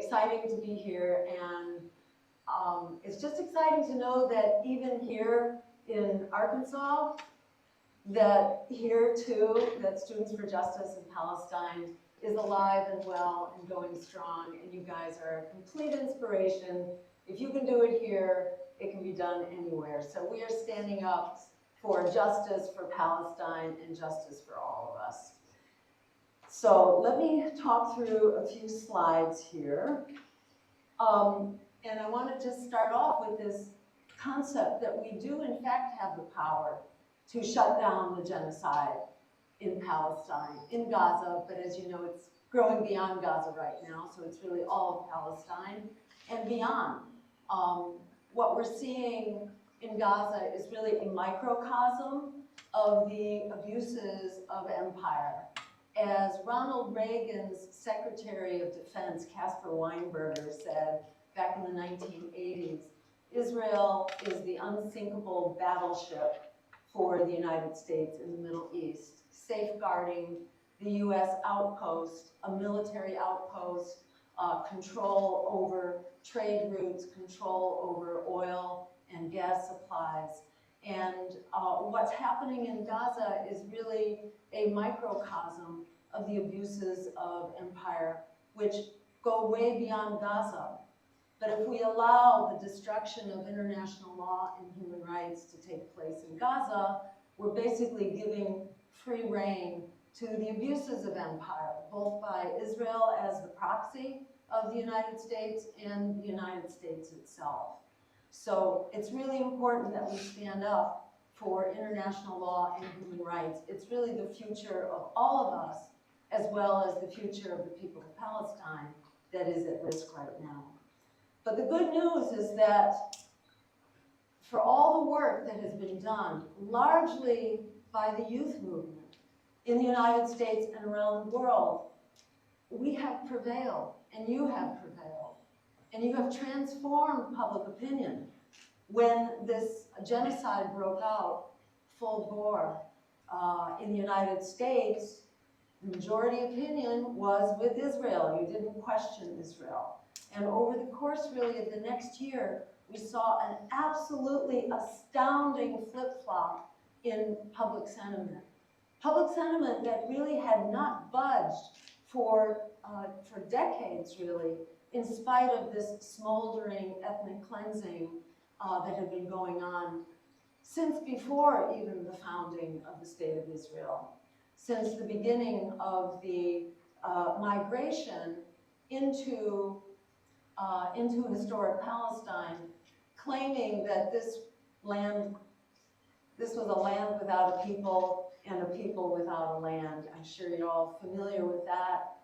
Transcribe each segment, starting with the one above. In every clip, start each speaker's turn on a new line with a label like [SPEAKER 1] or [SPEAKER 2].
[SPEAKER 1] exciting to be here, and it's just exciting to know that even here in Arkansas, that here too, that Students for Justice in Palestine is alive and well and going strong, and you guys are a complete inspiration. If you can do it here, it can be done anywhere. So we are standing up for justice for Palestine and justice for all of us. So let me talk through a few slides here. And I want to just start off with this concept that we do in fact have the power to shut down the genocide in Palestine, in Gaza, but as you know, it's growing beyond Gaza right now, so it's really all of Palestine and beyond. What we're seeing in Gaza is really a microcosm of the abuses of empire. As Ronald Reagan's Secretary of Defense, Caspar Weinberger, said back in the 1980s, Israel is the unsinkable battleship for the United States in the Middle East, safeguarding the US outpost, a military outpost, control over trade routes, control over oil and gas supplies. And what's happening in Gaza is really a microcosm of the abuses of empire, which go way beyond Gaza. But if we allow the destruction of international law and human rights to take place in Gaza, we're basically giving free rein to the abuses of empire, both by Israel as the proxy of the United States and the United States itself. So it's really important that we stand up for international law and human rights. It's really the future of all of us, as well as the future of the people of Palestine that is at risk right now. But the good news is that for all the work that has been done, largely by the youth movement in the United States and around the world, we have prevailed, and you have prevailed, and you have transformed public opinion. When this genocide broke out full bore in the United States, the majority opinion was with Israel. You didn't question Israel. And over the course, really, of the next year, we saw an absolutely astounding flip-flop in public sentiment. Public sentiment that really had not budged for decades, really, in spite of this smoldering ethnic cleansing that had been going on since before even the founding of the State of Israel, since the beginning of the migration into historic Palestine, claiming that this was a land without a people and a people without a land. I'm sure you're all familiar with that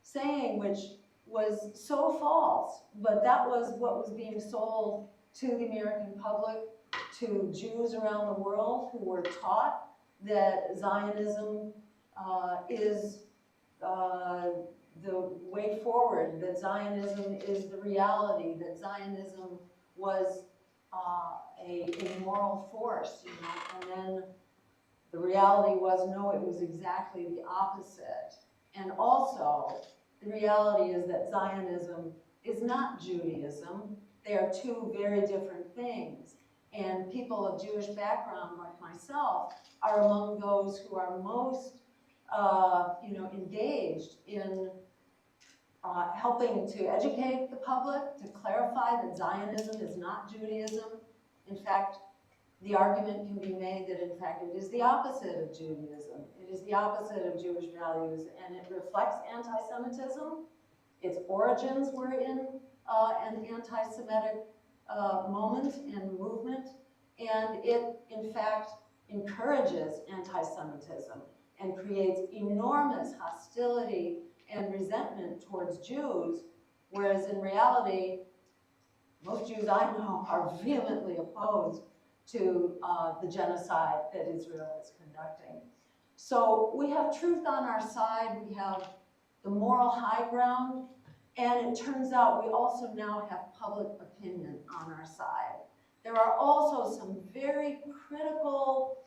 [SPEAKER 1] saying, which was so false, but that was what was being sold to the American public, to Jews around the world who were taught that Zionism is the way forward, that Zionism is the reality, that Zionism was a moral force, you know, and then the reality was, no, it was exactly the opposite. And also, the reality is that Zionism is not Judaism. They are two very different things. And people of Jewish background, like myself, are among those who are most engaged in helping to educate the public, to clarify that Zionism is not Judaism. In fact, the argument can be made that, in fact, it is the opposite of Judaism. It is the opposite of Jewish values, and it reflects anti-Semitism. Its origins were in an anti-Semitic moment and movement, and it, in fact, encourages anti-Semitism and creates enormous hostility and resentment towards Jews, whereas in reality, most Jews I know are vehemently opposed to the genocide that Israel is conducting. So we have truth on our side, we have the moral high ground, and it turns out we also now have public opinion on our side. There are also some very critical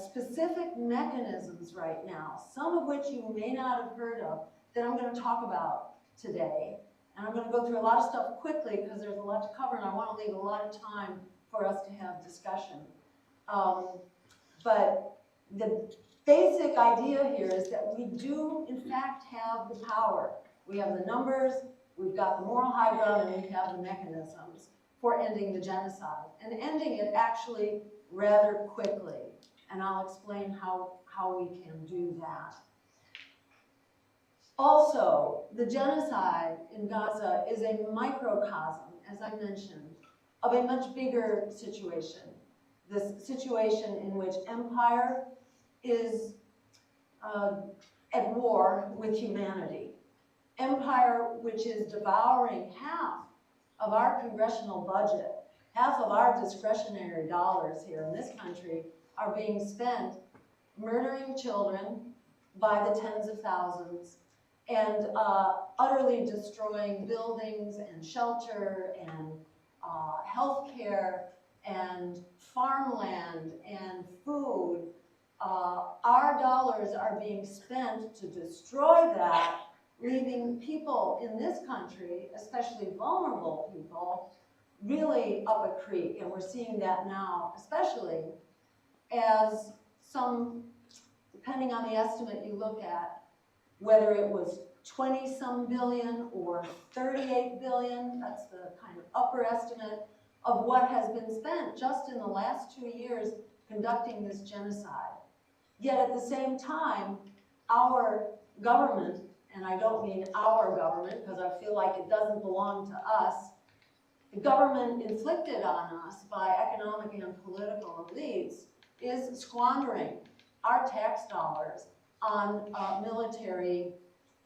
[SPEAKER 1] specific mechanisms right now, some of which you may not have heard of, that I'm going to talk about today. And I'm going to go through a lot of stuff quickly because there's a lot to cover and I want to leave a lot of time for us to have discussion. But the basic idea here is that we do, in fact, have the power. We have the numbers, we've got the moral high ground, and we have the mechanisms for ending the genocide. And ending it actually rather quickly. And I'll explain how we can do that. Also, the genocide in Gaza is a microcosm, as I mentioned, of a much bigger situation. This situation in which empire is at war with humanity. Empire which is devouring half of our congressional budget, half of our discretionary dollars here in this country are being spent murdering children by the tens of thousands and utterly destroying buildings and shelter and health care and farmland and food. Our dollars are being spent to destroy that, leaving people in this country, especially vulnerable people, really up a creek. And we're seeing that now, especially as some, depending on the estimate you look at, whether it was 20-some billion or 38 billion, that's the kind of upper estimate of what has been spent just in the last 2 years conducting this genocide. Yet at the same time, our government, and I don't mean our government because I feel like it doesn't belong to us, the government inflicted on us by economic and political elites is squandering our tax dollars on military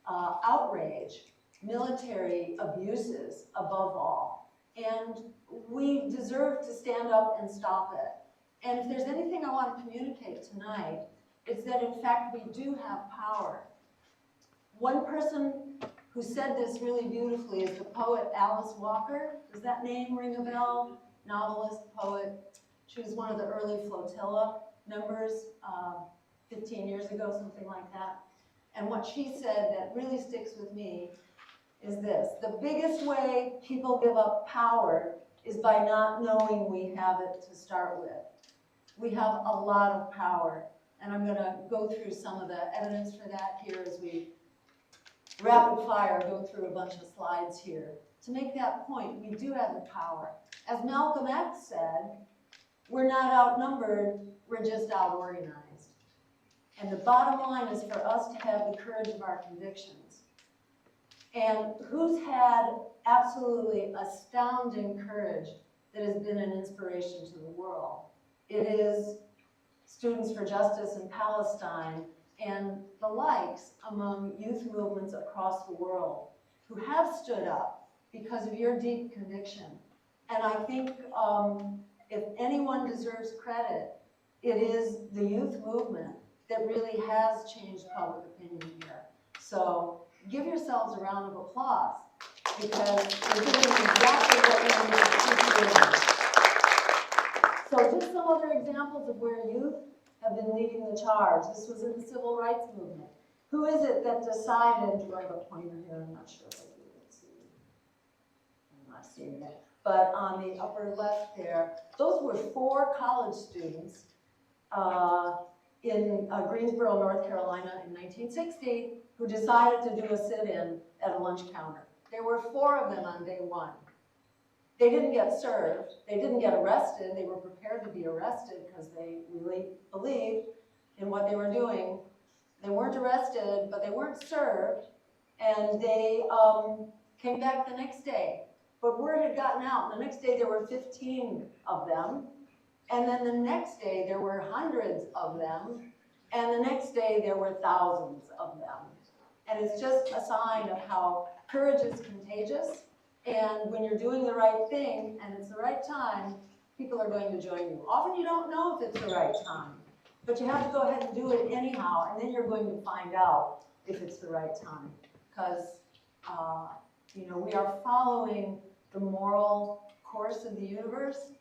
[SPEAKER 1] outrage, military abuses above all. And we deserve to stand up and stop it. And if there's anything I want to communicate tonight, it's that in fact we do have power. One person who said this really beautifully is the poet Alice Walker. Does that name ring a bell? Novelist, poet. She was one of the early flotilla members 15 years ago, something like that. And what she said that really sticks with me is this: the biggest way people give up power is by not knowing we have it to start with. We have a lot of power, and I'm going to go through some of the evidence for that here as we rapid fire go through a bunch of slides here. To make that point, we do have the power. As Malcolm X said, we're not outnumbered, we're just out-organized. And the bottom line is for us to have the courage of our convictions. And who's had absolutely astounding courage that has been an inspiration to the world? It is Students for Justice in Palestine and the likes among youth movements across the world who have stood up because of your deep conviction. And I think if anyone deserves credit, it is the youth movement that really has changed public opinion here. So give yourselves a round of applause because you're doing exactly what we need to keep doing. So just some other examples of where youth have been leading the charge. This was in the civil rights movement. Who is it that decided, do I have a pointer here? I'm not sure if I do. Let's see. I'm not seeing it. But on the upper left there, those were 4 college students in Greensboro, North Carolina in 1960 who decided to do a sit-in at a lunch counter. There were 4 of them on day 1. They didn't get served. They didn't get arrested. They were prepared to be arrested because they really believed in what they were doing. They weren't arrested, but they weren't served. And they came back the next day. But word had gotten out. The next day there were 15 of them. And then the next day there were hundreds of them. And the next day there were thousands of them. And it's just a sign of how courage is contagious. And when you're doing the right thing and it's the right time, people are going to join you. Often you don't know if it's the right time, but you have to go ahead and do it anyhow, and then you're going to find out if it's the right time. Because we are following the moral course of the universe,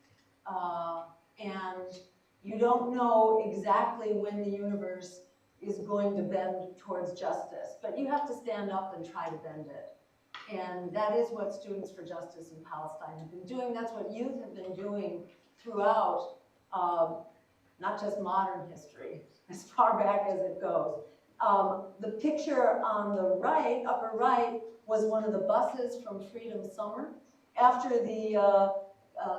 [SPEAKER 1] and you don't know exactly when the universe is going to bend towards justice. But you have to stand up and try to bend it. And that is what Students for Justice in Palestine have been doing. That's what youth have been doing throughout, not just modern history, as far back as it goes. The picture on the right, upper right, was one of the buses from Freedom Summer. After the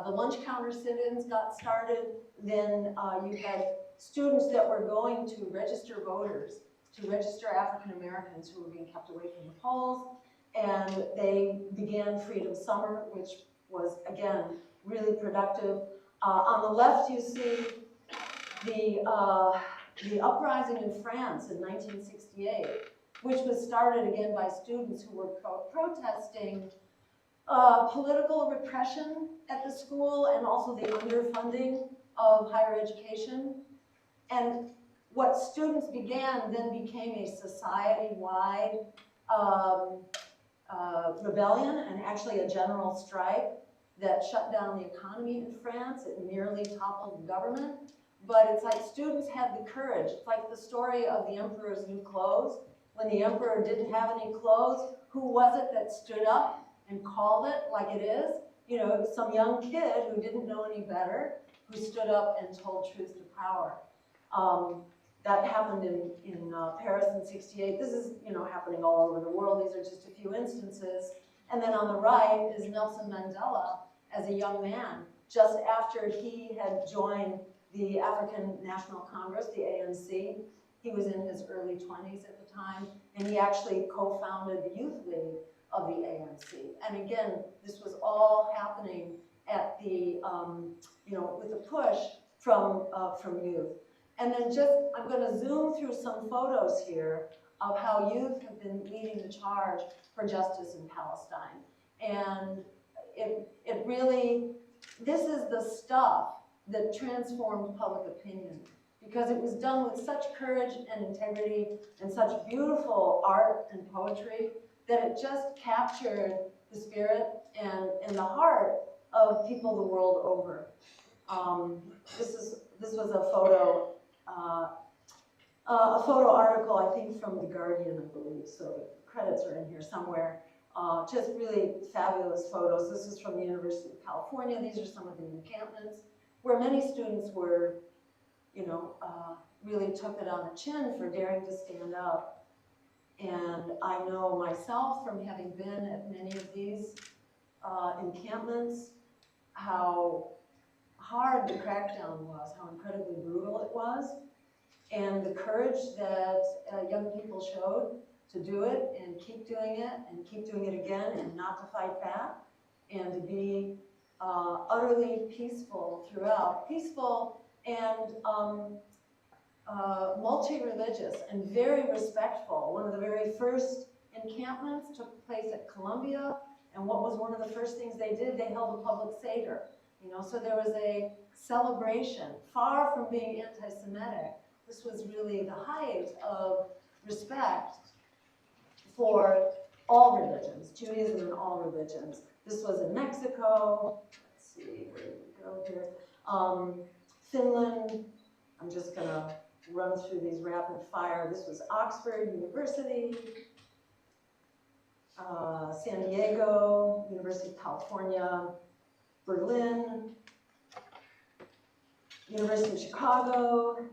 [SPEAKER 1] lunch counter sit-ins got started, then you had students that were going to register voters, to register African Americans who were being kept away from the polls, and they began Freedom Summer, which was, again, really productive. On the left, you see the uprising in France in 1968, which was started again by students who were protesting political repression at the school and also the underfunding of higher education. And what students began then became a society-wide rebellion and actually a general strike that shut down the economy in France. It nearly toppled the government. But it's like students had the courage. It's like the story of the emperor's new clothes. When the emperor didn't have any clothes, who was it that stood up and called it like it is? You know, it was some young kid who didn't know any better, who stood up and told truth to power. That happened in Paris in '68. This is, you know, happening all over the world. These are just a few instances. And then on the right is Nelson Mandela as a young man, just after he had joined the African National Congress, the ANC. He was in his early 20s at the time, and he actually co-founded the Youth League of the ANC. And again, this was all happening at the, you know, with the push from youth. And then just, I'm going to zoom through some photos here of how youth have been leading the charge for justice in Palestine. And it really, this is the stuff that transformed public opinion, because it was done with such courage and integrity and such beautiful art and poetry that it just captured the spirit and the heart of people the world over. This was a photo article, I think, from The Guardian, I believe, so the credits are in here somewhere. Just really fabulous photos. This is from the University of California. These are some of the encampments where many students were, you know, really took it on the chin for daring to stand up. And I know myself from having been at many of these encampments, how hard the crackdown was, how incredibly brutal it was, and the courage that young people showed to do it and keep doing it again and not to fight back and to be utterly peaceful throughout. Peaceful and multi-religious and very respectful. One of the very first encampments took place at Columbia, and what was one of the first things they did? They held a public Seder. You know, so there was a celebration, far from being anti-Semitic. This was really the height of respect for all religions, Judaism and all religions. This was in Mexico. Let's see, where did we go here? Finland. I'm just going to run through these rapid fire. This was Oxford University, San Diego, University of California, Berlin, University of Chicago,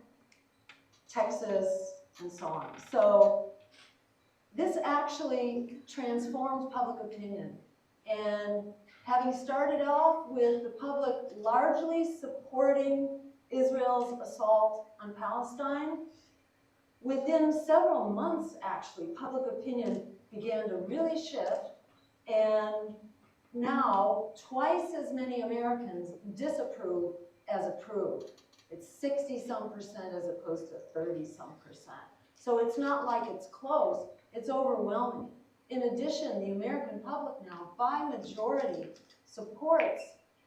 [SPEAKER 1] Texas, and so on. So this actually transformed public opinion. And having started off with the public largely supporting Israel's assault on Palestine, within several months, actually, public opinion began to really shift, and now twice as many Americans disapprove as approve. It's 60-some% as opposed to 30-some%. So it's not like it's close, it's overwhelming. In addition, the American public now, by majority, supports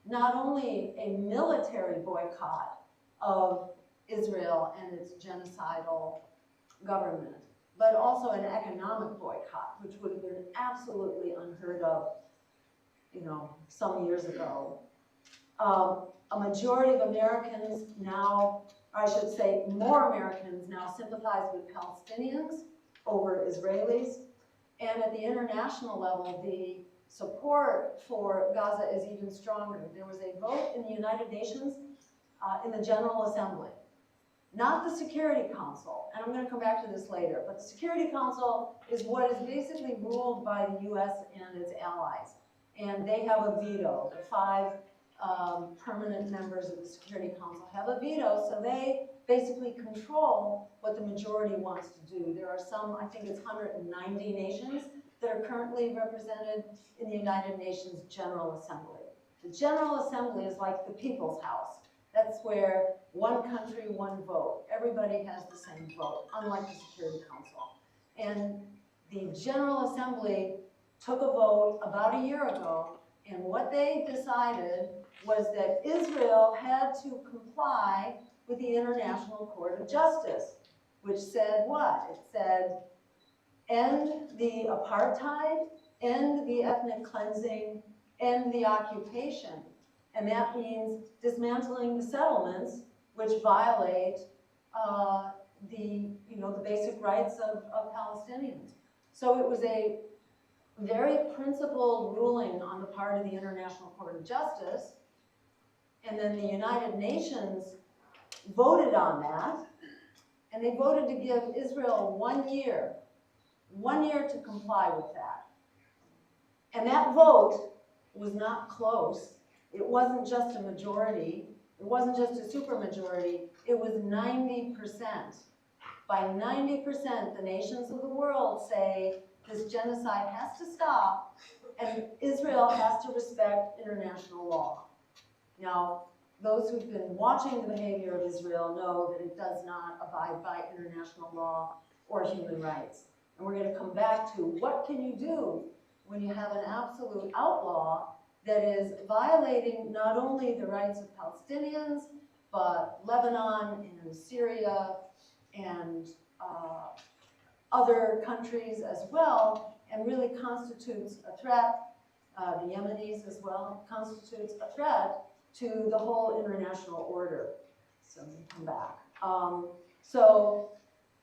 [SPEAKER 1] not only a military boycott of Israel and its genocidal government, but also an economic boycott, which would have been absolutely unheard of, you know, some years ago. A majority of Americans now or I should say more Americans now sympathize with Palestinians over Israelis. And at the international level, the support for Gaza is even stronger. There was a vote in the United Nations in the General Assembly, not the Security Council, and I'm going to come back to this later, but the Security Council is what is basically ruled by the US and its allies. And they have a veto. The 5 permanent members of the Security Council have a veto, so they basically control what the majority wants to do. There are some, I think it's 190 nations that are currently represented in the United Nations General Assembly. The General Assembly is like the people's house. That's where one country, one vote. Everybody has the same vote, unlike the Security Council. And the General Assembly took a vote about a year ago, and what they decided was that Israel had to comply with the International Court of Justice, which said what? It said, end the apartheid, end the ethnic cleansing, end the occupation. And that means dismantling the settlements, which violate the basic rights of Palestinians. So it was a very principled ruling on the part of the International Court of Justice, and then the United Nations voted on that, and they voted to give Israel 1 year to comply with that. And that vote was not close. It wasn't just a majority. It wasn't just a supermajority. It was 90%. By 90%, the nations of the world say this genocide has to stop and Israel has to respect international law. Now, those who've been watching the behavior of Israel know that it does not abide by international law or human rights. And we're going to come back to what can you do when you have an absolute outlaw that is violating not only the rights of Palestinians, but Lebanon and Syria and other countries as well, and really constitutes a threat, the Yemenis as well, constitutes a threat to the whole international order. So we come back. So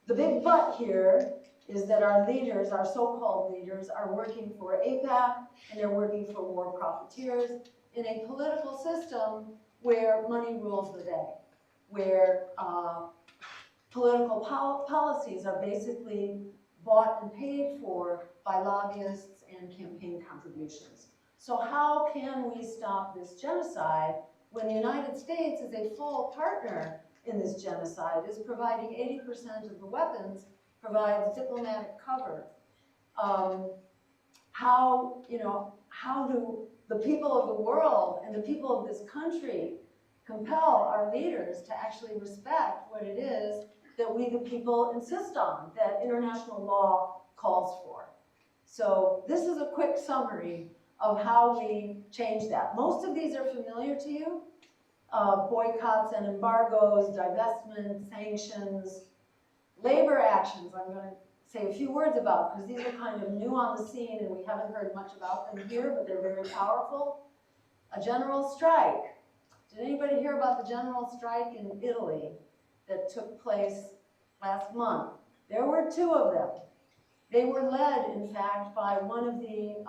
[SPEAKER 1] the big but here is that our leaders, our so-called leaders, are working for AIPAC, and they're working for war profiteers in a political system where money rules the day, where political policies are basically bought and paid for by lobbyists and campaign contributions. So how can we stop this genocide when the United States is a full partner in this genocide, is providing 80% of the weapons, provides diplomatic cover? How do the people of the world and the people of this country compel our leaders to actually respect what it is that we the people insist on, that international law calls for? So this is a quick summary of how we change that. Most of these are familiar to you. Boycotts and embargoes, divestment, sanctions, labor actions I'm going to say a few words about because these are kind of new on the scene and we haven't heard much about them here, but they're very powerful. A general strike. Did anybody hear about the general strike in Italy that took place last month? There were 2 of them. They were led, in fact, by one of the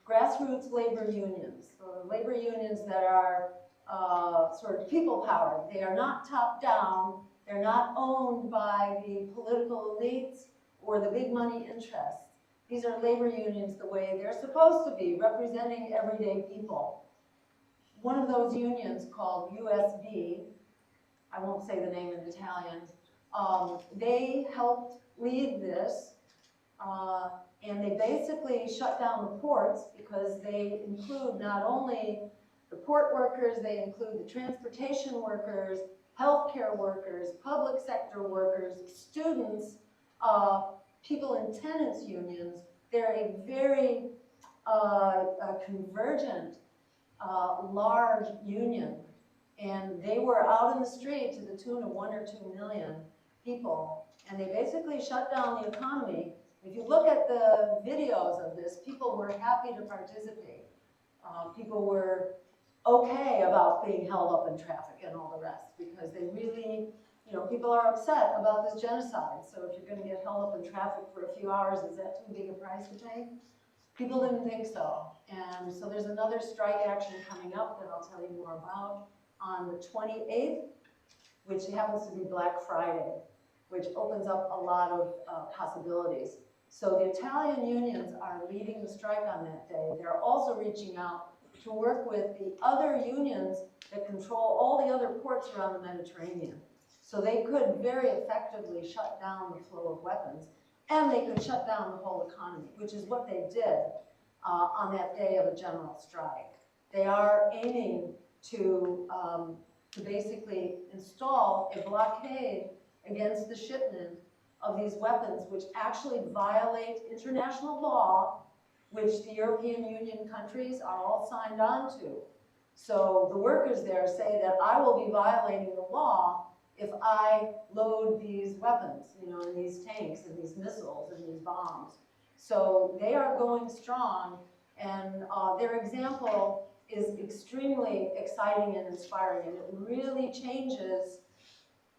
[SPEAKER 1] grassroots labor unions, so labor unions that are sort of people-powered. They are not top-down. They're not owned by the political elites or the big money interests. These are labor unions the way they're supposed to be, representing everyday people. One of those unions called USB, I won't say the name in Italian, they helped lead this, and they basically shut down the ports because they include not only the port workers, they include the transportation workers, healthcare workers, public sector workers, students, people in tenants unions. They're a very convergent, large union. And they were out in the street to the tune of 1 or 2 million people. And they basically shut down the economy. If you look at the videos of this, people were happy to participate. People were okay about being held up in traffic and all the rest, because they really, people are upset about this genocide. So if you're going to get held up in traffic for a few hours, is that too big a price to pay? People didn't think so. And so there's another strike action coming up that I'll tell you more about on the 28th, which happens to be Black Friday, which opens up a lot of possibilities. So the Italian unions are leading the strike on that day. They're also reaching out to work with the other unions that control all the other ports around the Mediterranean. So they could very effectively shut down the flow of weapons, and they could shut down the whole economy, which is what they did on that day of a general strike. They are aiming to basically install a blockade against the shipment of these weapons, which actually violate international law, which the European Union countries are all signed on to. So the workers there say that I will be violating the law if I load these weapons, and these tanks and these missiles and these bombs. So they are going strong, and their example is extremely exciting and inspiring, and it really changes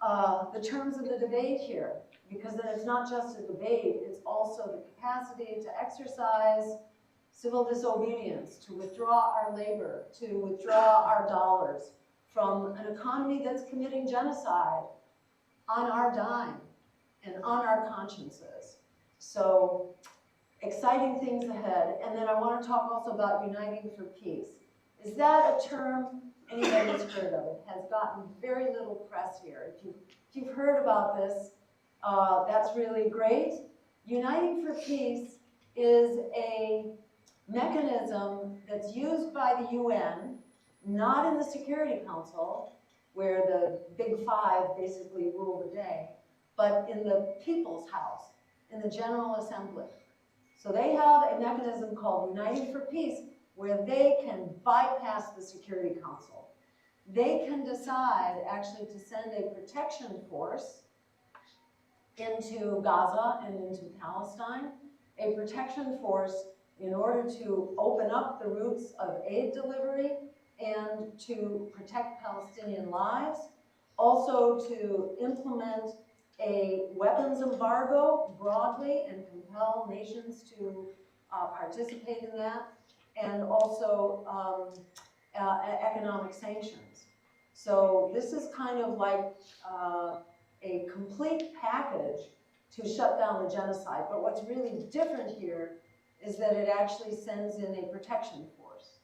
[SPEAKER 1] the terms of the debate here, because then it's not just a debate, it's also the capacity to exercise civil disobedience, to withdraw our labor, to withdraw our dollars from an economy that's committing genocide on our dime and on our consciences. So exciting things ahead. And then I want to talk also about Uniting for Peace. Is that a term anybody's heard of? It has gotten very little press here. If you've heard about this, that's really great. Uniting for Peace is a mechanism that's used by the UN, not in the Security Council, where the Big Five basically rule the day, but in the People's House, in the General Assembly. So they have a mechanism called Uniting for Peace, where they can bypass the Security Council. They can decide actually to send a protection force into Gaza and into Palestine, a protection force in order to open up the routes of aid delivery and to protect Palestinian lives, also to implement a weapons embargo broadly and compel nations to participate in that, and also economic sanctions. So this is kind of like a complete package to shut down the genocide. But what's really different here is that it actually sends in a protection force.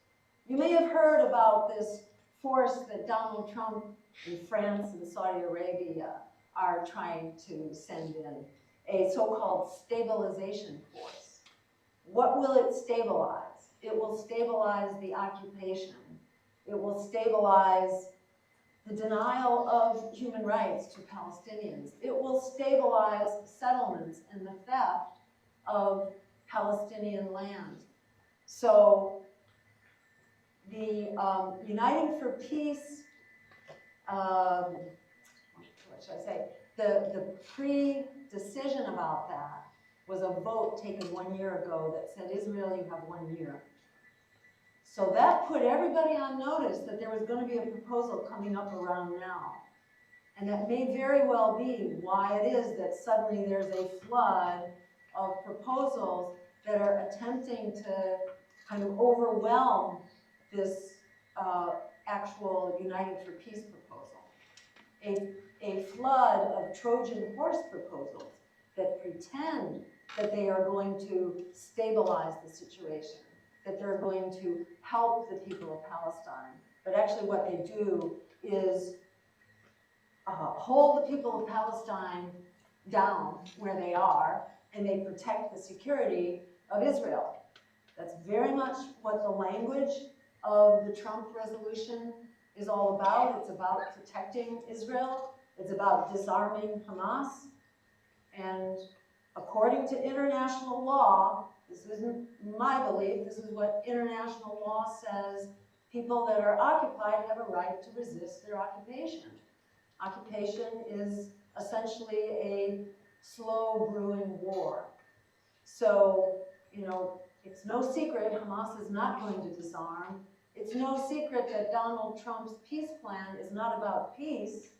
[SPEAKER 1] You may have heard about this force that Donald Trump and France and Saudi Arabia are trying to send in, a so-called stabilization force. What will it stabilize? It will stabilize the occupation. It will stabilize the denial of human rights to Palestinians. It will stabilize settlements and the theft of Palestinian land. So the Uniting for Peace, what should I say? The pre-decision about that was a vote taken 1 year ago that said, Israel, you have 1 year. So that put everybody on notice that there was going to be a proposal coming up around now. And that may very well be why it is that suddenly there's a flood of proposals that are attempting to kind of overwhelm this actual Uniting for Peace proposal. A flood of Trojan horse proposals that pretend that they are going to stabilize the situation, that they're going to help the people of Palestine. But actually what they do is hold the people of Palestine down where they are, and they protect the security of Israel. That's very much what the language of the Trump resolution is all about. It's about protecting Israel. It's about disarming Hamas. And according to international law, this isn't my belief, this is what international law says, people that are occupied have a right to resist their occupation. Occupation is essentially a slow brewing war. So, it's no secret Hamas is not going to disarm. It's no secret that Donald Trump's peace plan is not about peace.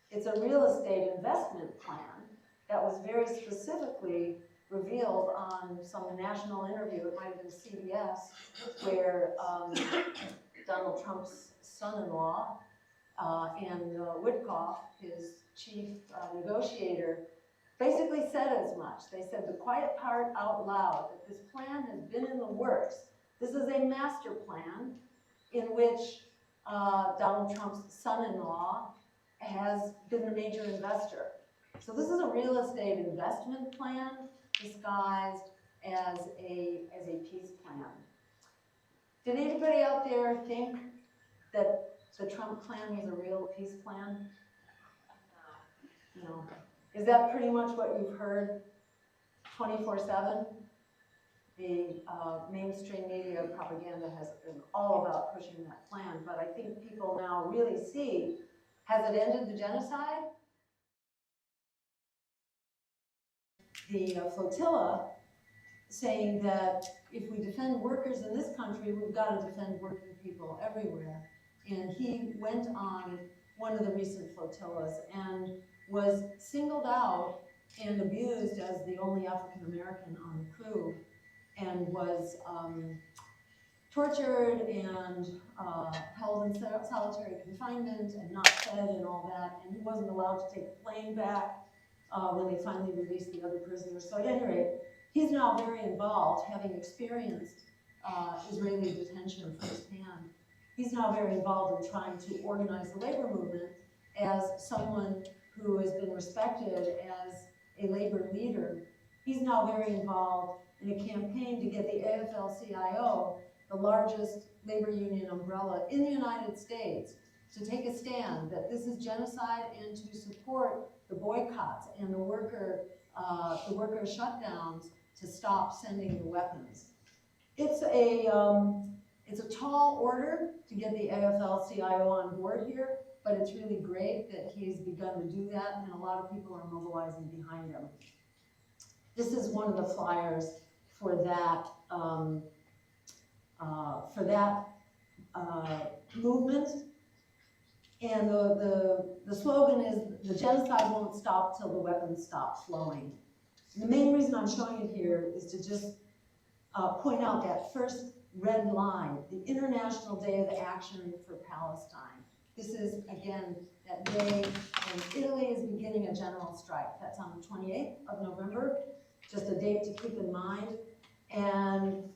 [SPEAKER 1] It's a real estate investment plan that was very specifically revealed on some national interview, it might have been CBS, where Donald Trump's son-in-law and Witkoff, his chief negotiator, basically said as much. They said the quiet part out loud, that this plan has been in the works. This is a master plan in which Donald Trump's son-in-law has been the major investor. So this is a real estate investment plan disguised as a peace plan. Did anybody out there think that the Trump plan was a real peace plan? No. Is that pretty much what you've heard 24/7? The mainstream media propaganda has been all about pushing that plan, but I think people now really see, has it ended the genocide? The flotilla saying that if we defend workers in this country, we've got to defend working people everywhere. And he went on one of the recent flotillas and was singled out and abused as the only African American on the crew, and was tortured and held in solitary confinement and not fed and all that, and he wasn't allowed to take the plane back when they finally released the other prisoners. So at any rate, he's now very involved, having experienced Israeli detention firsthand. He's now very involved in trying to organize the labor movement as someone who has been respected as a labor leader. He's now very involved in a campaign to get the AFL-CIO, the largest labor union umbrella in the United States, to take a stand that this is genocide and to support the boycotts and the worker shutdowns to stop sending the weapons. It's a tall order to get the AFL-CIO on board here, but it's really great that he's begun to do that, and a lot of people are mobilizing behind him. This is one of the flyers for that movement, and the slogan is, "The genocide won't stop till the weapons stop flowing." And the main reason I'm showing it here is to just point out that first red line, the International Day of Action for Palestine. This is, again, that day when Italy is beginning a general strike. That's on the 28th of November, just a date to keep in mind. And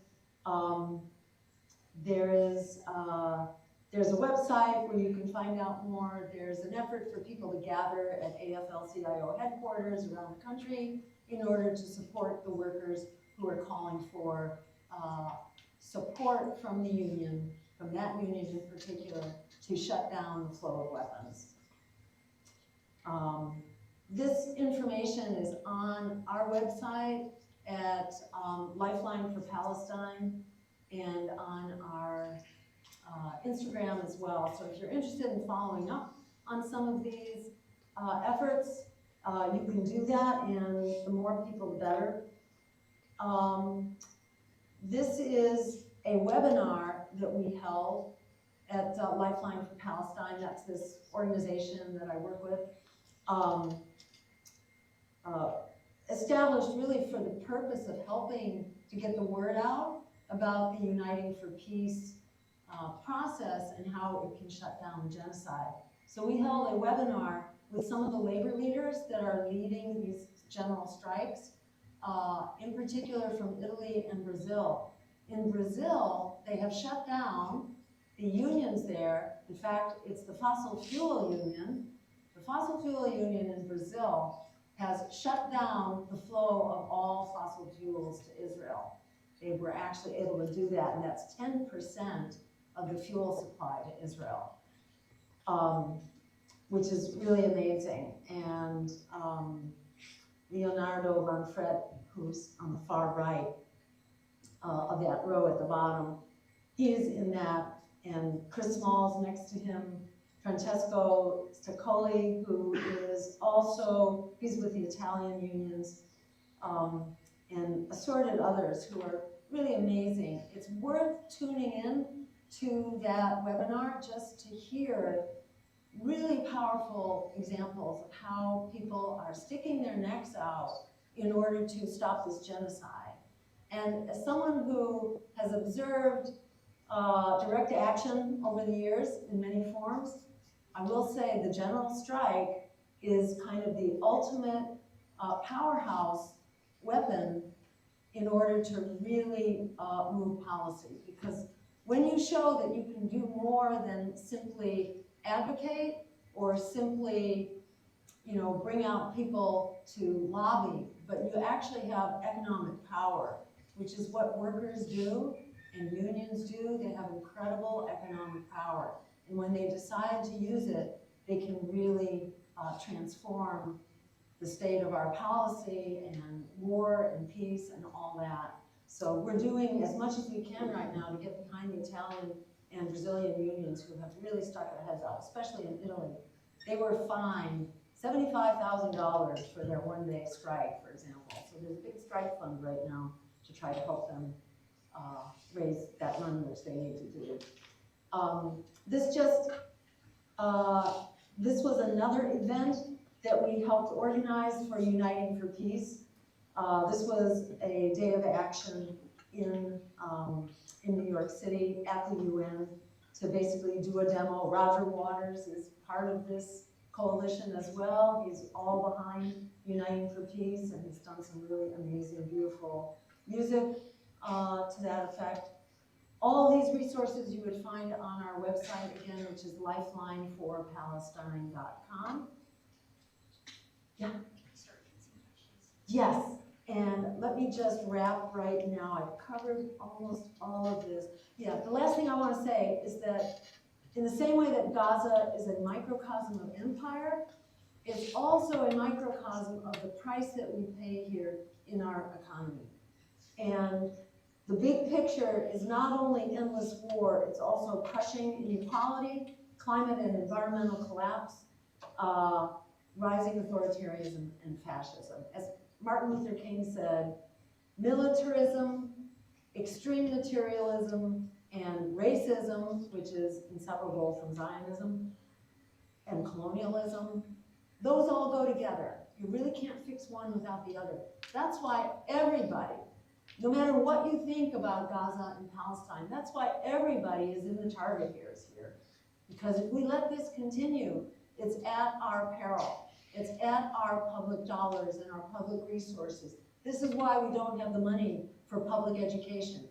[SPEAKER 1] there's a website where you can find out more. There's an effort for people to gather at AFL-CIO headquarters around the country in order to support the workers who are calling for support from the union, from that union in particular, to shut down the flow of weapons. This information is on our website at Lifeline for Palestine and on our Instagram as well. So if you're interested in following up on some of these efforts, you can do that, and the more people, the better. This is a webinar that we held at Lifeline for Palestine. That's this organization that I work with. Established really for the purpose of helping to get the word out about the Uniting for Peace process and how it can shut down the genocide. So we held a webinar with some of the labor leaders that are leading these general strikes, in particular from Italy and Brazil. In Brazil, they have shut down the unions there. In fact, it's the fossil fuel union. The fossil fuel union in Brazil has shut down the flow of all fossil fuels to Israel. They were actually able to do that, and that's 10% of the fuel supply to Israel, which is really amazing. And Leonardo Manfred, who's on the far right of that row at the bottom, he is in that, and Chris Small's next to him, Francesco Staccoli, who is also, he's with the Italian unions, and assorted others who are really amazing. It's worth tuning in to that webinar just to hear really powerful examples of how people are sticking their necks out in order to stop this genocide. And as someone who has observed direct action over the years in many forms, I will say the general strike is kind of the ultimate powerhouse weapon in order to really move policy. Because when you show that you can do more than simply advocate or simply, bring out people to lobby, but you actually have economic power, which is what workers do and unions do. They have incredible economic power. And when they decide to use it, they can really transform the state of our policy and war and peace and all that. So we're doing as much as we can right now to get behind the Italian and Brazilian unions who have really stuck their heads out, especially in Italy. They were fined $75,000 for their one-day strike, for example. So there's a big strike fund right now to try to help them raise that money, which they need to do. This was another event that we helped organize for Uniting for Peace. This was a day of action in New York City at the UN to basically do a demo. Roger Waters is part of this coalition as well. He's all behind Uniting for Peace, and he's done some really amazing, beautiful music to that effect. All these resources you would find on our website again, which is lifelineforpalestine.com. Yeah? Yes, and let me just wrap right now. I've covered almost all of this. Yeah, the last thing I want to say is that in the same way that Gaza is a microcosm of empire, it's also a microcosm of the price that we pay here in our economy. And the big picture is not only endless war, it's also crushing inequality, climate and environmental collapse, rising authoritarianism and fascism. As Martin Luther King said, militarism, extreme materialism, and racism, which is inseparable from Zionism, and colonialism, those all go together. You really can't fix one without the other. That's why everybody, no matter what you think about Gaza and Palestine, that's why everybody is in the target here. Because if we let this continue, it's at our peril. It's at our public dollars and our public resources. This is why we don't have the money for public education.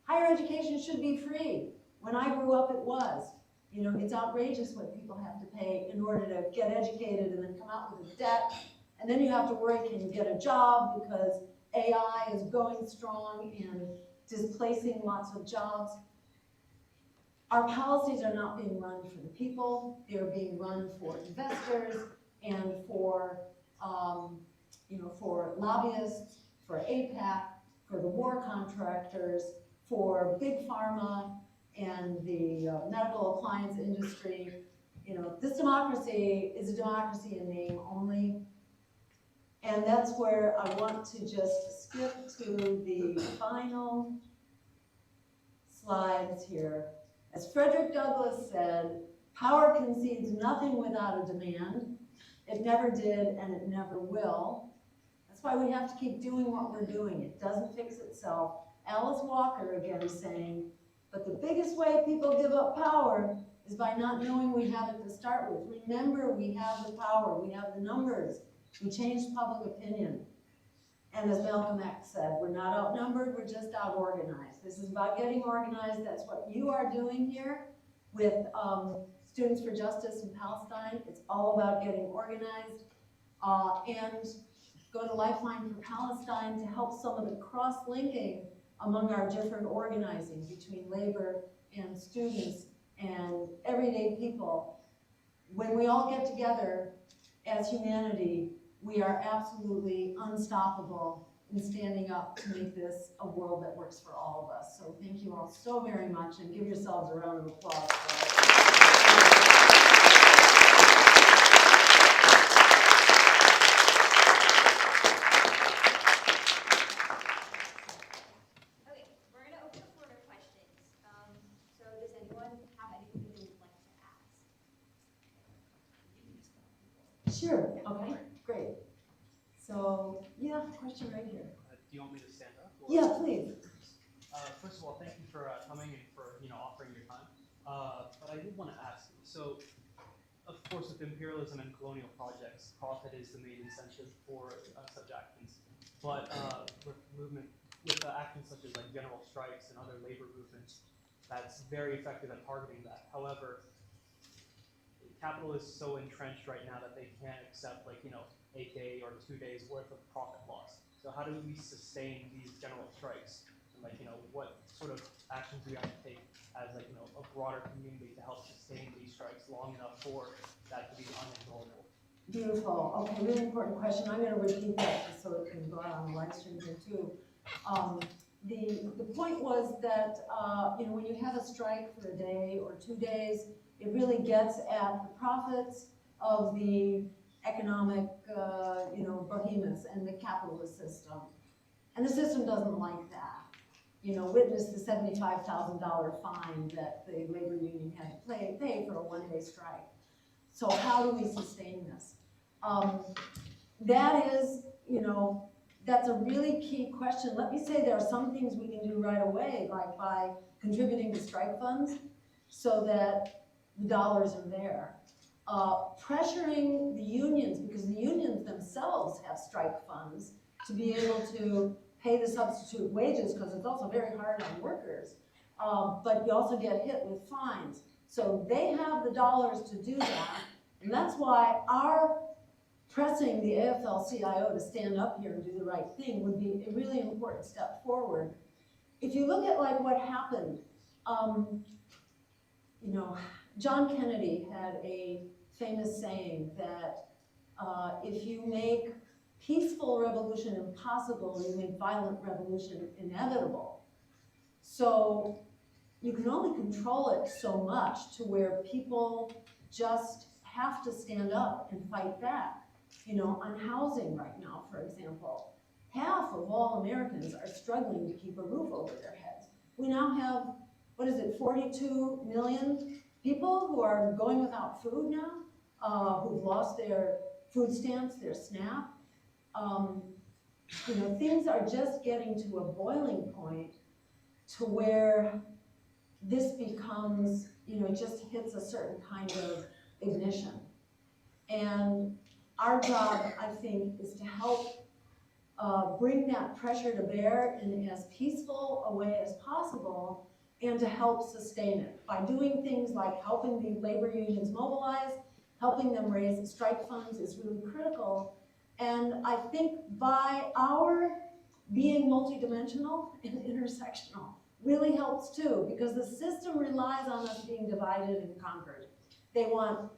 [SPEAKER 1] Higher education should be free. When I grew up, it was. It's outrageous what people have to pay in order to get educated and then come out with a debt. And then you have to worry, can you get a job because AI is going strong and displacing lots of jobs. Our policies are not being run for the people. They're being run for investors and for lobbyists, for AIPAC, for the war contractors, for big pharma and the medical appliance industry. This democracy is a democracy in name only. And that's where I want to just skip to the final slides here. As Frederick Douglass said, power concedes nothing without a demand. It never did and it never will. That's why we have to keep doing what we're doing. It doesn't fix itself. Alice Walker again saying, but the biggest way people give up power is by not knowing we have it to start with. Remember, we have the power, we have the numbers. We changed public opinion. And as Malcolm X said, we're not outnumbered, we're just out-organized. This is about getting organized. That's what you are doing here with Students for Justice in Palestine. It's all about getting organized. And go to Lifeline for Palestine to help some of the cross-linking among our different organizing between labor and students and everyday people. When we all get together as humanity, we are absolutely unstoppable in standing up to make this a world that works for all of us. So thank you all so very much, and give yourselves a round of applause.
[SPEAKER 2] Okay, we're going to open the floor to questions. So does anyone
[SPEAKER 1] Sure, okay, great. So, yeah, question right here.
[SPEAKER 2] Do you want me to stand up? Or?
[SPEAKER 1] Yeah, please.
[SPEAKER 2] First of all, thank you for coming and for offering your time. But I did want to ask. So, of course, with imperialism and colonial projects, profit is the main incentive for such actions. But with actions such as like general strikes and other labor movements, that's very effective at targeting that. However, capital is so entrenched right now that they can't accept like a day or 2 days worth of profit loss. So how do we sustain these general strikes? And what sort of actions do we have to take as a broader community to help sustain these strikes long enough for that to be unignorable?
[SPEAKER 1] Beautiful. Okay, really important question. I'm going to repeat that just so it can go out on the live stream here too. The point was that when you have a strike for a day or 2 days, it really gets at the profits of the economic behemoths and the capitalist system, and the system doesn't like that. Witness the $75,000 fine that the labor union had to pay for a one-day strike. So how do we sustain this? That is, that's a really key question. Let me say there are some things we can do right away, like by contributing to strike funds so that the dollars are there. Pressuring the unions, because the unions themselves have strike funds, to be able to pay the substitute wages, because it's also very hard on workers, but you also get hit with fines. So they have the dollars to do that, and that's why our pressing the AFL-CIO to stand up here and do the right thing would be a really important step forward. If you look at like what happened, John Kennedy had a famous saying that if you make peaceful revolution impossible, you make violent revolution inevitable. So you can only control it so much to where people just have to stand up and fight back. On housing right now, for example, half of all Americans are struggling to keep a roof over their heads. We now have, 42 million people who are going without food now, who've lost their food stamps, their SNAP. Things are just getting to a boiling point to where this becomes, it just hits a certain kind of ignition. And our job, I think, is to help bring that pressure to bear in as peaceful a way as possible and to help sustain it by doing things like helping the labor unions mobilize, helping them raise strike funds is really critical. And I think by our being multidimensional and intersectional really helps too, because the system relies on us being divided and conquered. They want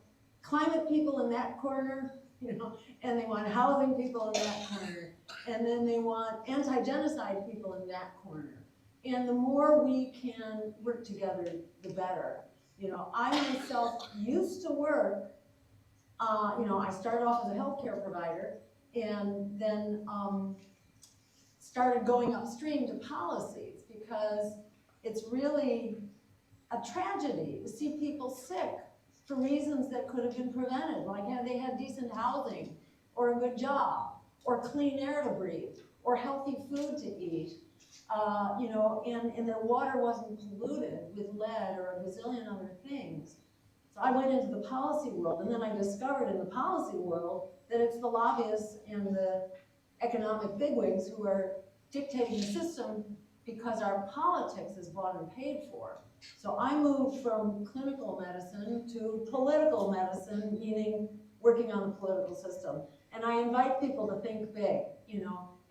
[SPEAKER 1] climate people in that corner, and they want housing people in that corner, and then they want anti-genocide people in that corner. And the more we can work together, the better. I myself used to work, I started off as a healthcare provider, and then started going upstream to policies, because it's really a tragedy to see people sick for reasons that could have been prevented, like had they had decent housing, or a good job, or clean air to breathe, or healthy food to eat, and their water wasn't polluted with lead or a bazillion other things. So I went into the policy world, and then I discovered in the policy world that it's the lobbyists and the economic bigwigs who are dictating the system because our politics is bought and paid for. So I moved from clinical medicine to political medicine, meaning working on the political system. And I invite people to think big,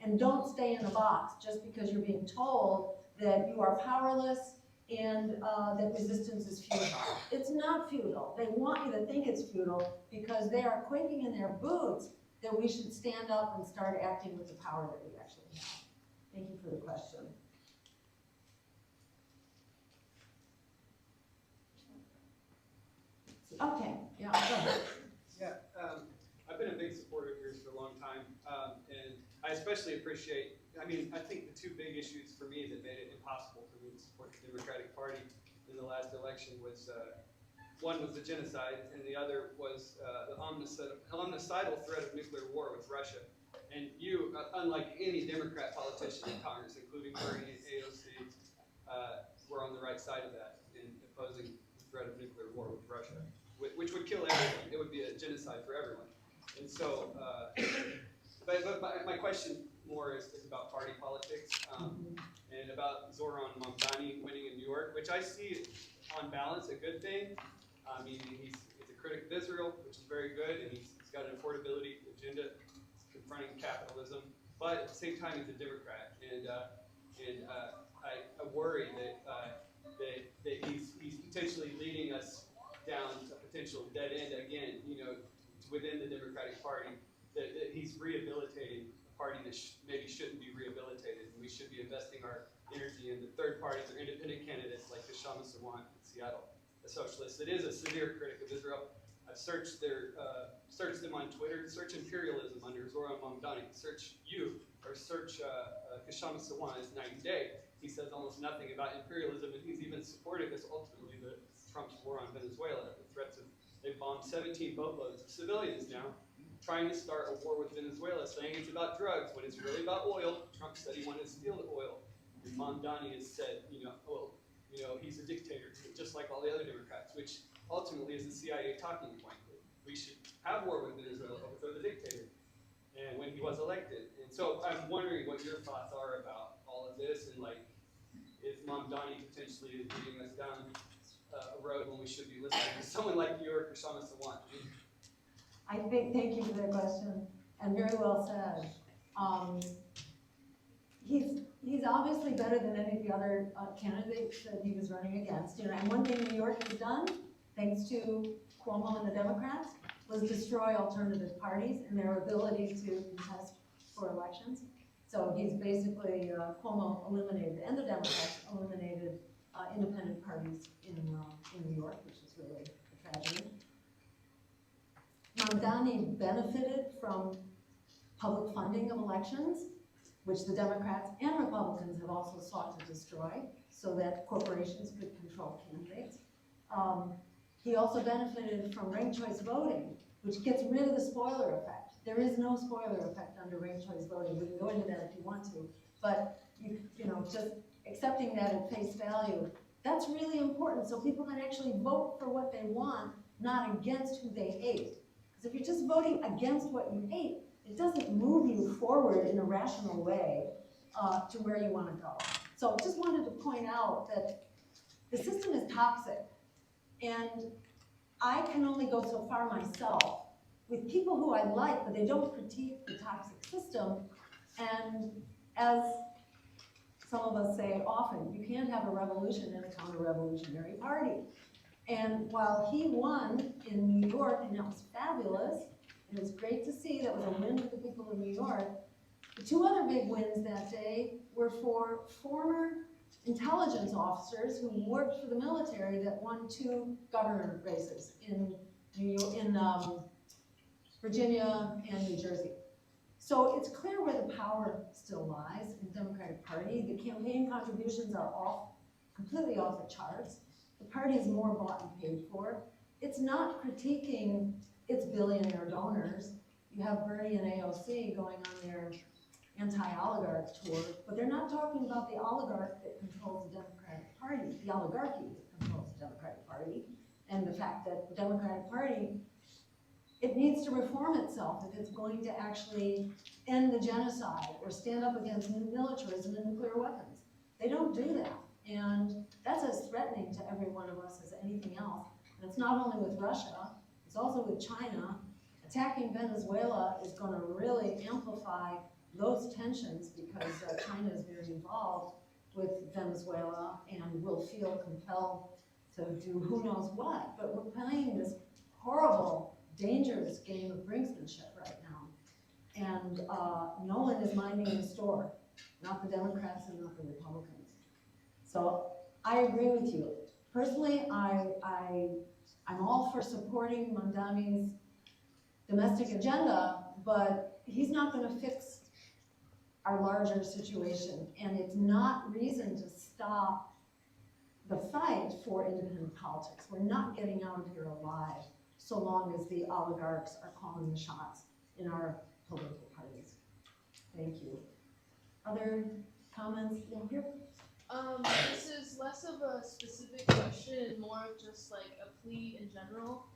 [SPEAKER 1] and don't stay in a box just because you're being told that you are powerless and that resistance is futile. It's not futile. They want you to think it's futile because they are quaking in their boots that we should stand up and start acting with the power that we actually have. Thank you for the question. Okay, yeah, go ahead.
[SPEAKER 3] Yeah, I've been a big supporter of yours for a long time, and I especially appreciate, I think the two big issues for me that made it impossible for me to support the Democratic Party in the last election was one was the genocide, and the other was the homicidal threat of nuclear war with Russia. And you, unlike any Democrat politician in Congress, including Bernie and AOC, were on the right side of that in opposing the threat of nuclear war with Russia, which would kill everyone. It would be a genocide for everyone. And so, but my question more is about party politics and about Zoran Mamdani winning in New York, which I see on balance a good thing. I mean, he's a critic of Israel, which is very good, and he's got an affordability agenda confronting capitalism. But at the same time, he's a Democrat, and I worry that he's potentially leading us down a potential dead end again. You know, within the Democratic Party, that he's rehabilitating a party that maybe shouldn't be rehabilitated, and we should be investing our energy in the third parties or independent candidates like Kshama Sawant in Seattle, a socialist that is a severe critic of Israel. I've searched them on Twitter. Search imperialism under Zoran Mamdani. Search you, or search Kshama Sawant as night and day. He says almost nothing about imperialism, and he's even supported this ultimately, Trump's war on Venezuela, the threats of, they've bombed 17 boatloads of civilians now, trying to start a war with Venezuela, saying it's about drugs, when it's really about oil. Trump said he wanted to steal the oil. And Mamdani has said, he's a dictator, just like all the other Democrats, which ultimately is the CIA talking point. We should have war with Venezuela, overthrow the dictator, and when he was elected. And so I'm wondering what your thoughts are about all of this, and like, is Mamdani potentially leading us down a road when we should be listening to someone like you or Kshama Sawant?
[SPEAKER 1] I think, thank you for that question, and very well said. He's obviously better than any of the other candidates that he was running against. You know, and one thing New York has done, thanks to Cuomo and the Democrats, was destroy alternative parties and their ability to contest for elections. So he's basically, Cuomo eliminated, and the Democrats eliminated independent parties in New York, which is really a tragedy. Mamdani benefited from public funding of elections, which the Democrats and Republicans have also sought to destroy so that corporations could control candidates. He also benefited from ranked choice voting, which gets rid of the spoiler effect. There is no spoiler effect under ranked choice voting. We can go into that if you want to, but just accepting that at face value, that's really important so people can actually vote for what they want, not against who they hate. Because if you're just voting against what you hate, it doesn't move you forward in a rational way to where you want to go. So just wanted to point out that the system is toxic, and I can only go so far myself with people who I like, but they don't critique the toxic system. And as some of us say often, you can't have a revolution in a counter-revolutionary party. And while he won in New York, and that was fabulous, and it was great to see, that was a win for the people of New York, the two other big wins that day were for former intelligence officers who worked for the military that won 2 governor races in Virginia and New Jersey. So it's clear where the power still lies in the Democratic Party. The campaign contributions are completely off the charts. The party is more bought and paid for. It's not critiquing its billionaire donors. You have Bernie and AOC going on their anti-oligarch tour, but they're not talking about the oligarch that controls the Democratic Party, the oligarchy that controls the Democratic Party, and the fact that the Democratic Party, it needs to reform itself if it's going to actually end the genocide or stand up against militarism and nuclear weapons. They don't do that, and that's as threatening to every one of us as anything else. And it's not only with Russia, it's also with China. Attacking Venezuela is going to really amplify those tensions because China is very involved with Venezuela and will feel compelled to do who knows what. But we're playing this horrible, dangerous game of brinksmanship right now. And no one is minding the store, not the Democrats and not the Republicans. So I agree with you. Personally, I'm all for supporting Mamdani's domestic agenda, but he's not going to fix our larger situation, and it's not reason to stop the fight for independent politics. We're not getting out of here alive so long as the oligarchs are calling the shots in our political parties. Thank you. Other comments? Yeah, here.
[SPEAKER 4] This is less of a specific question and more of just like a plea in general.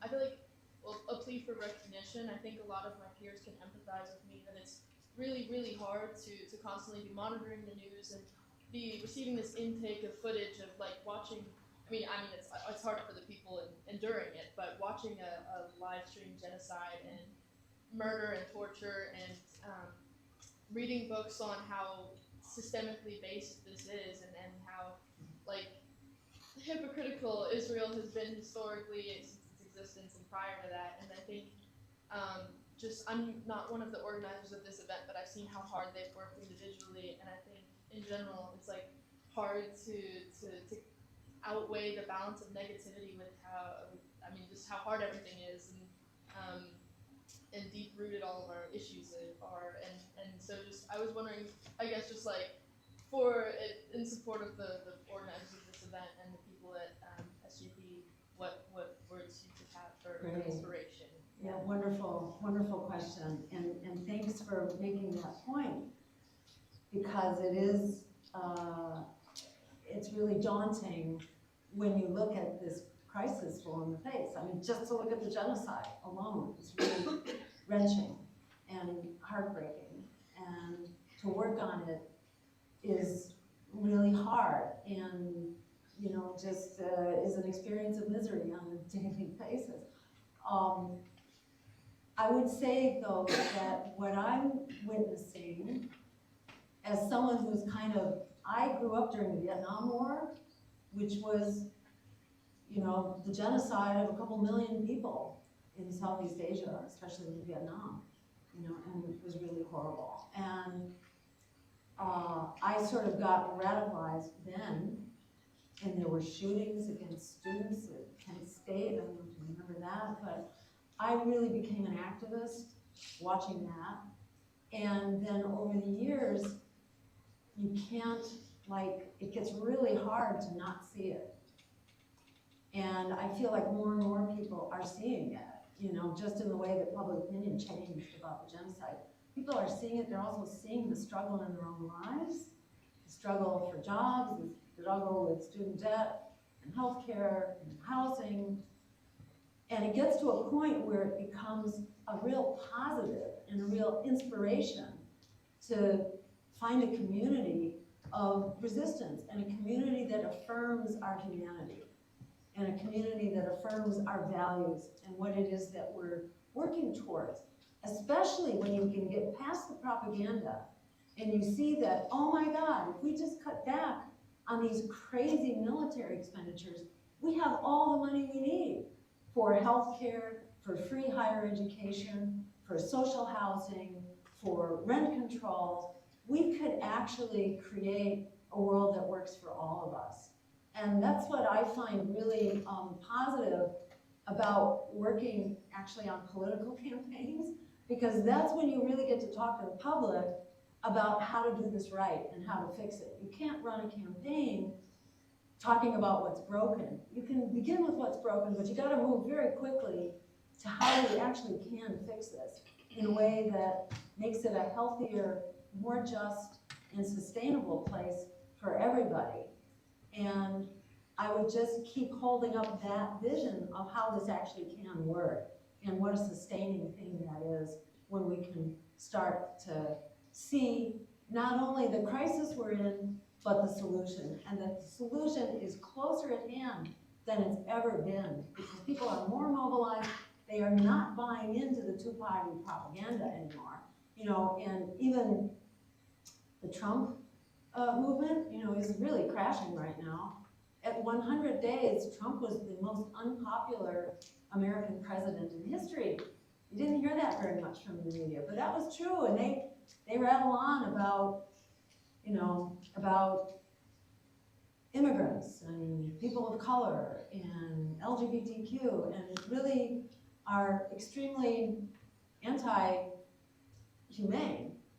[SPEAKER 4] I feel like a plea for recognition. I think a lot of my peers can empathize with me that it's really, really hard to constantly be monitoring the news and be receiving this intake of footage of like watching. I mean, it's hard for the people enduring it, but watching a live stream genocide and murder and torture and reading books on how systemically based this is and how like hypocritical Israel has been historically since its existence and prior to that. And I think I'm not one of the organizers of this event, but I've seen how hard they've worked individually, and I think in general it's like hard to outweigh the balance of negativity with just how hard everything is and deep rooted all of our issues are, and so just I was wondering, I guess just like in support of the organizers of this event and the people at SGP, what words you could have for
[SPEAKER 1] Great.
[SPEAKER 4] inspiration.
[SPEAKER 1] Yeah, wonderful, wonderful question, and thanks for making that point, because it is, it's really daunting when you look at this crisis full in the face. I mean, just to look at the genocide alone is really wrenching and heartbreaking, and to work on it is really hard, and just is an experience of misery on a daily basis. I would say though that what I'm witnessing as someone who's I grew up during the Vietnam War, which was, the genocide of a couple million people in Southeast Asia, especially in Vietnam, and it was really horrible. And I sort of got radicalized then, and there were shootings against students at Kent State. I don't know if you remember that, but I really became an activist watching that. And then over the years, you can't, it gets really hard to not see it. And I feel like more and more people are seeing it, just in the way that public opinion changed about the genocide. People are seeing it, they're also seeing the struggle in their own lives, the struggle for jobs, the struggle with student debt and healthcare and housing. And it gets to a point where it becomes a real positive and a real inspiration to find a community of resistance and a community that affirms our humanity and a community that affirms our values and what it is that we're working towards, especially when you can get past the propaganda and you see that, oh my God, if we just cut back on these crazy military expenditures, we have all the money we need for healthcare, for free higher education, for social housing, for rent control. We could actually create a world that works for all of us. And that's what I find really positive about working actually on political campaigns, because that's when you really get to talk to the public about how to do this right and how to fix it. You can't run a campaign talking about what's broken. You can begin with what's broken, but you gotta move very quickly to how we actually can fix this in a way that makes it a healthier, more just and sustainable place for everybody. And I would just keep holding up that vision of how this actually can work and what a sustaining thing that is when we can start to see not only the crisis we're in, but the solution, and that the solution is closer at hand than it's ever been, because people are more mobilized. They are not buying into the two-party propaganda anymore, and even the Trump movement, is really crashing right now. At 100 days, Trump was the most unpopular American president in history. You didn't hear that very much from the media, but that was true, and they rattle on about immigrants and people of color and LGBTQ, and really are extremely anti-humane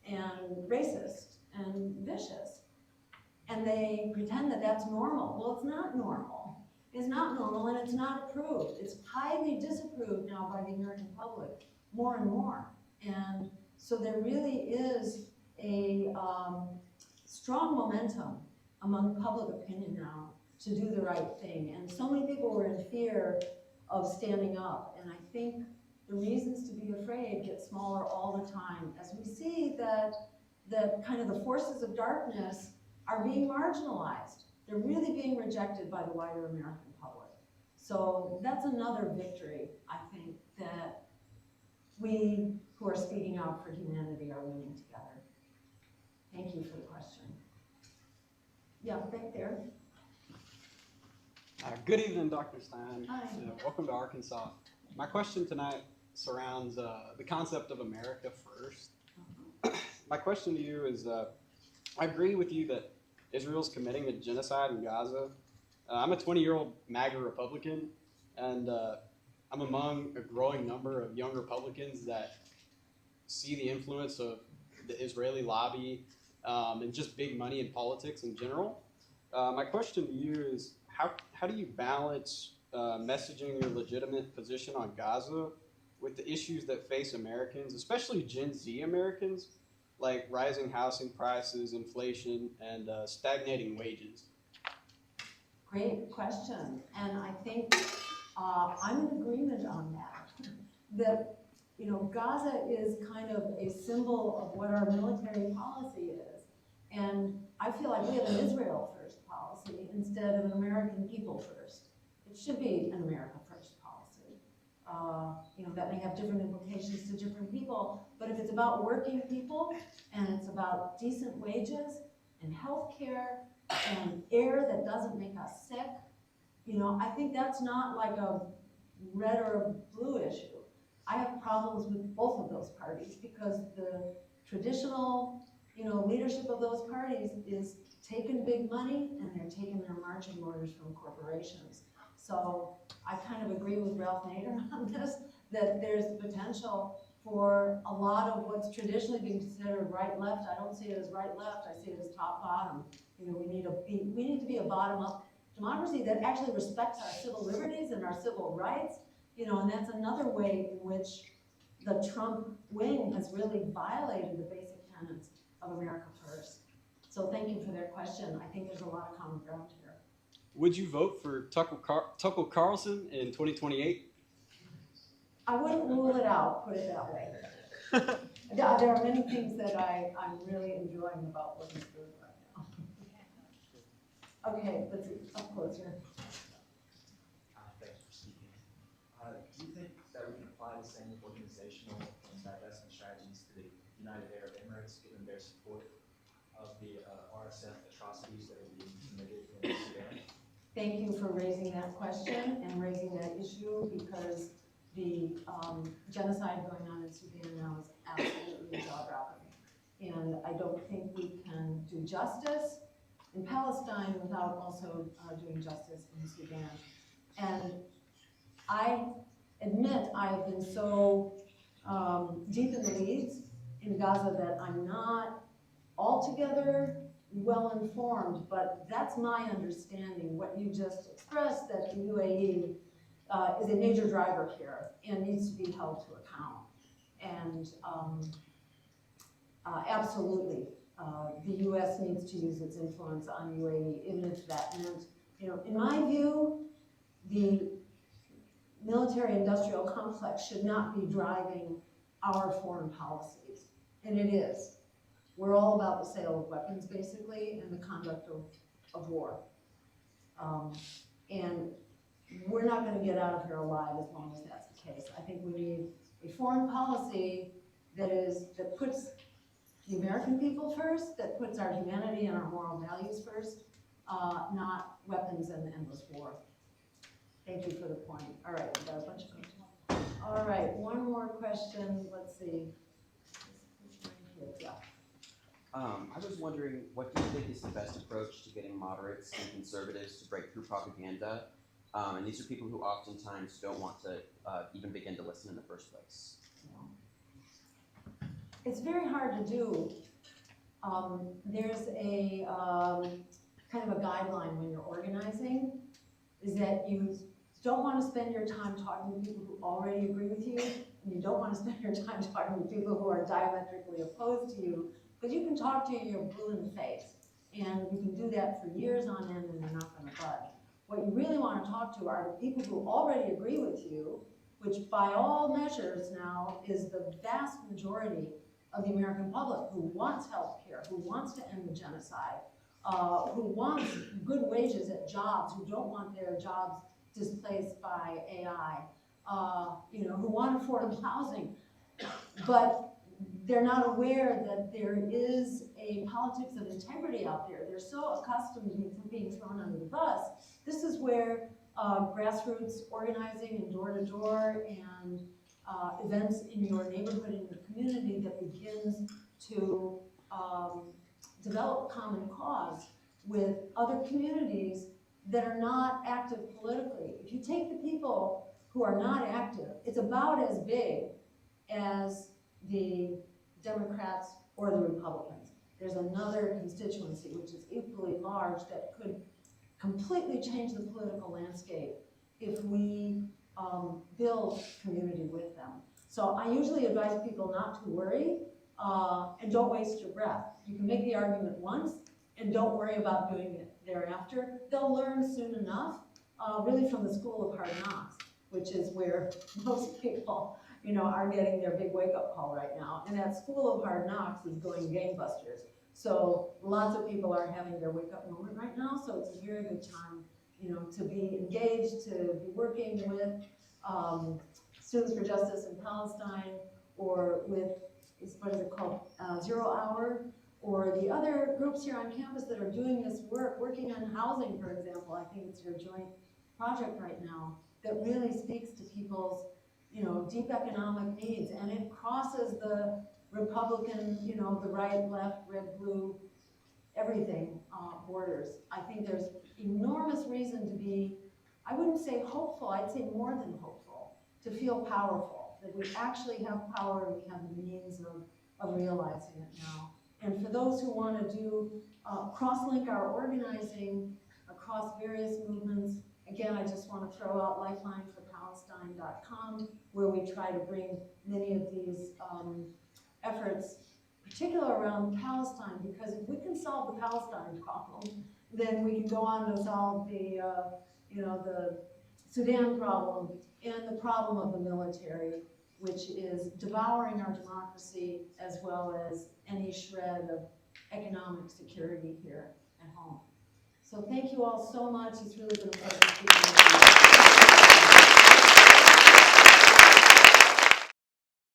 [SPEAKER 1] and racist and vicious. and they pretend that that's normal. Well, it's not normal. It's not normal, and it's not approved. It's highly disapproved now by the American public, more and more. And so there really is a strong momentum among public opinion now to do the right thing. And so many people were in fear of standing up. And I think the reasons to be afraid get smaller all the time as we see that kind of the forces of darkness are being marginalized. They're really being rejected by the wider American public. So that's another victory, I think, that we who are speaking out for humanity are winning together. Thank you for the question. Yeah, back there.
[SPEAKER 5] Good evening, Dr. Stein.
[SPEAKER 1] Hi.
[SPEAKER 5] Welcome to Arkansas. My question tonight surrounds the concept of America first. My question to you is, I agree with you that Israel's committing a genocide in Gaza. I'm a 20-year-old MAGA Republican, and I'm among a growing number of young Republicans that see the influence of the Israeli lobby and just big money in politics in general. My question to you is, how do you balance messaging your legitimate position on Gaza with the issues that face Americans, especially Gen Z Americans, like rising housing prices, inflation, and stagnating wages?
[SPEAKER 1] Great question, and I think I'm in agreement on that. That, you know, Gaza is kind of a symbol of what our military policy is, and I feel like we have an Israel first policy instead of an American people first. It should be an America first policy. You know, that may have different implications to different people, but if it's about working people and it's about decent wages and health care and air that doesn't make us sick, you know, I think that's not like a red or a blue issue. I have problems with both of those parties because the traditional, you know, leadership of those parties is taking big money and they're taking their marching orders from corporations. So I kind of agree with Ralph Nader on this, that there's the potential for a lot of what's traditionally been considered right-left. I don't see it as right-left, I see it as top-bottom. You know, we need to be a bottom-up democracy that actually respects our civil liberties and our civil rights. You know, and that's another way in which the Trump wing has really violated the basic tenets of America First. So thank you for that question. I think there's a lot of common ground here.
[SPEAKER 5] Would you vote for Tucker Carlson in 2028?
[SPEAKER 1] I wouldn't rule it out, put it that way. There are many things that I'm really enjoying about what he's doing right now. Okay, let's see, up close here.
[SPEAKER 6] Thanks for speaking. Do you think that we can apply the same organizational and divestment strategies to the United Arab Emirates, given their support of the RSF atrocities that are being committed in Sudan?
[SPEAKER 1] Thank you for raising that question and raising that issue, because the genocide going on in Sudan now is absolutely jaw-dropping. And I don't think we can do justice in Palestine without also doing justice in Sudan. And I admit I have been so deep in the weeds in Gaza that I'm not altogether well informed, but that's my understanding. What you just expressed, that the UAE is a major driver here and needs to be held to account. And absolutely, the U.S. needs to use its influence on UAE, even if that meant, you know, in my view, the military-industrial complex should not be driving our foreign policies, and it is. We're all about the sale of weapons, basically, and the conduct of war. And we're not going to get out of here alive as long as that's the case. I think we need a foreign policy that puts the American people first, that puts our humanity and our moral values first, not weapons and endless war. Thank you for the point. All right, we got a bunch of them. All right, one more question. Let's see. Yeah.
[SPEAKER 7] I was wondering, what do you think is the best approach to getting moderates and conservatives to break through propaganda? And these are people who oftentimes don't want to even begin to listen in the first place.
[SPEAKER 1] It's very hard to do there's a kind of a guideline when you're organizing, is that you don't want to spend your time talking to people who already agree with you, and you don't want to spend your time talking to people who are diametrically opposed to you, because you can talk to you, you're blue in the face, and you can do that for years on end and they're not going to budge. What you really want to talk to are the people who already agree with you, which by all measures now is the vast majority of the American public, who wants health care, who wants to end the genocide, who wants good wages at jobs, who don't want their jobs displaced by AI, who want affordable housing. But they're not aware that there is a politics of integrity out there. They're so accustomed to being thrown under the bus. This is where grassroots organizing and door-to-door and events in your neighborhood, in your community, that begins to develop common cause with other communities that are not active politically. If you take the people who are not active, it's about as big as the Democrats or the Republicans. There's another constituency which is equally large that could completely change the political landscape if we build community with them. So I usually advise people not to worry and don't waste your breath. You can make the argument once and don't worry about doing it thereafter. They'll learn soon enough, really from the school of hard knocks, which is where most people are getting their big wake-up call right now. And that school of hard knocks is going gangbusters. So lots of people are having their wake-up moment right now, so it's a very good time, to be engaged, to be working with Students for Justice in Palestine, or with, what is it called, 0 Hour, or the other groups here on campus that are doing this work, working on housing, for example. I think it's your joint project right now that really speaks to people's deep economic needs, and it crosses the Republican, the right, left, red, blue, everything borders. I think there's enormous reason to be, I wouldn't say hopeful, I'd say more than hopeful, to feel powerful, that we actually have power and we have the means of realizing it now. And for those who want to do cross-link our organizing across various movements, again, I just want to throw out lifelineforpalestine.com, where we try to bring many of these efforts, particularly around Palestine, because if we can solve the Palestine problem, then we can go on to solve the, the Sudan problem and the problem of the military, which is devouring our democracy as well as any shred of economic security here at home. So thank you all so much. It's really been a pleasure speaking with you.